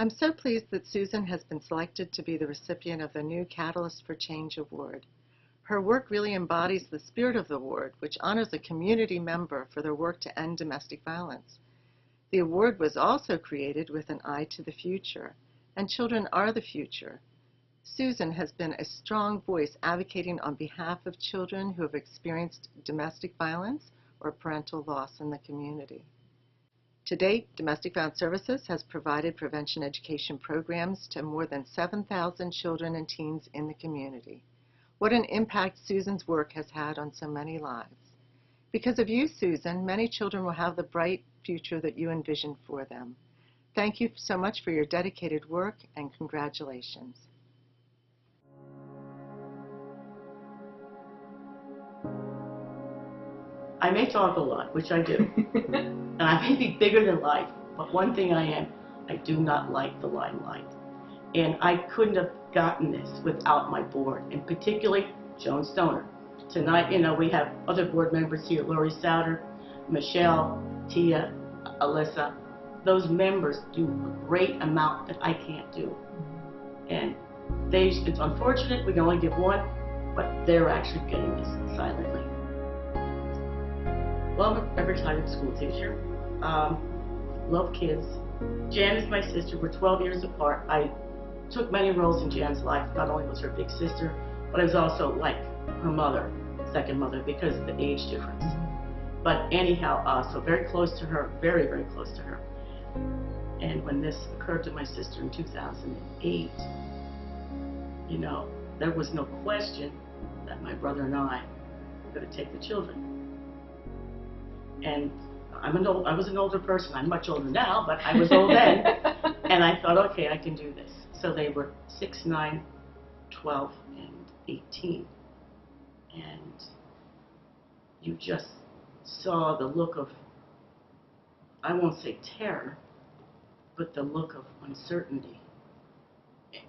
I'm so pleased that Susan has been selected to be the recipient of the new Catalyst for Change Award. Her work really embodies the spirit of the award, which honors a community member for their work to end domestic violence. The award was also created with an eye to the future, and children are the future. Susan has been a strong voice advocating on behalf of children who have experienced domestic violence or parental loss in the community. To date, Domestic Violence Services has provided prevention education programs to more than 7,000 children and teens in the community. What an impact Susan's work has had on so many lives. Because of you, Susan, many children will have the bright future that you envisioned for them. Thank you so much for your dedicated work, and congratulations. I may talk a lot, which I do, and I may be bigger than life, but one thing I am, I do not like the limelight. And I couldn't have gotten this without my board, and particularly Joan Stoner. Tonight, we have other board members here, Lori Souter, Michelle, Tia, Alyssa. Those members do a great amount that I can't do. And it's unfortunate we can only give one, but they're actually getting this silently. Well, I'm a retired school teacher. Love kids. Jan is my sister. We're 12 years apart. I took many roles in Jan's life. Not only was her big sister, but I was also like her mother, second mother, because of the age difference. But anyhow, so very close to her, very, very close to her. And when this occurred to my sister in 2008, there was no question that my brother and I were going to take the children. And I was an older person. I'm much older now, but I was old then. And I thought, okay, I can do this. So they were 6, 9, 12, and 18. And you just saw the look of, I won't say terror, but the look of uncertainty.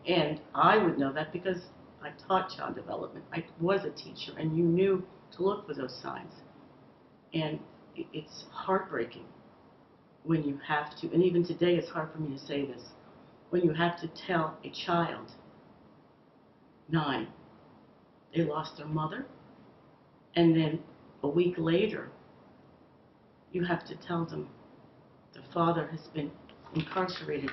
And I would know that because I taught child development. I was a teacher, and you knew to look for those signs. And it's heartbreaking when you have to, and even today it's hard for me to say this, when you have to tell a child, 9, they lost their mother, and then a week later, you have to tell them the father has been incarcerated.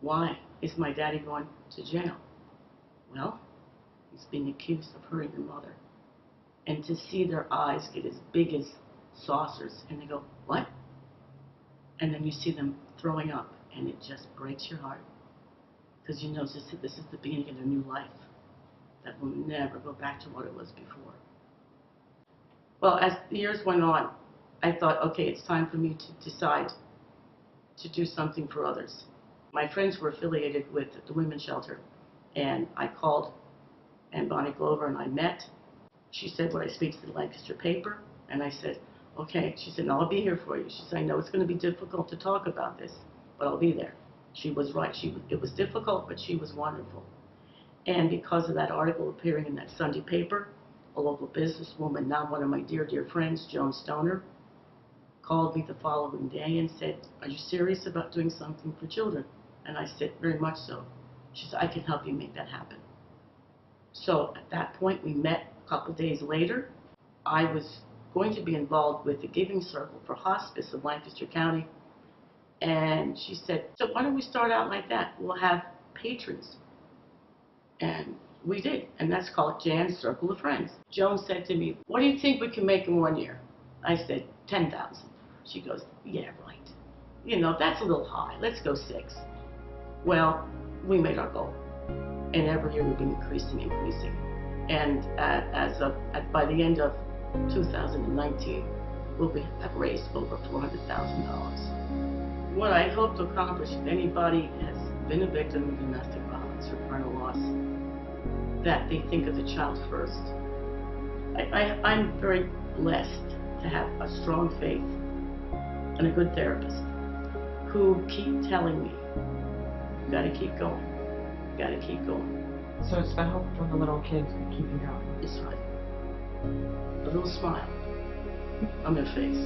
Why is my daddy going to jail? Well, he's being accused of hurting your mother. And to see their eyes get as big as saucers, and they go, what? And then you see them throwing up, and it just breaks your heart. Because you know this is the beginning of a new life that will never go back to what it was before. Well, as the years went on, I thought, okay, it's time for me to decide to do something for others. My friends were affiliated with the women's shelter, and I called Ann Bonnie Glover, and I met. She said, would I speak to the Lancaster paper? And I said, okay. She said, no, I'll be here for you. She said, I know it's going to be difficult to talk about this, but I'll be there. She was right. It was difficult, but she was wonderful. And because of that article appearing in that Sunday paper, a local businesswoman, now one of my dear, dear friends, Joan Stoner, called me the following day and said, are you serious about doing something for children? And I said, very much so. She said, I can help you make that happen. So at that point, we met. A couple of days later, I was going to be involved with the Giving Circle for Hospice of Lancaster County. And she said, so why don't we start out like that? We'll have patrons. And we did. And that's called Jan's Circle of Friends. Joan said to me, what do you think we can make in 1 year? I said, 10,000. She goes, yeah, right. That's a little high. Let's go 6. Well, we made our goal. And every year we've been increasing. And by the end of 2019, we'll have raised over $400,000. What I hope to accomplish, if anybody has been a victim of domestic violence or parental loss, that they think of the child first. I'm very blessed to have a strong faith and a good therapist who keep telling me, you gotta keep going, you gotta keep going. So it's the hope from the little kids that keep you going. It's right. A little smile on their face.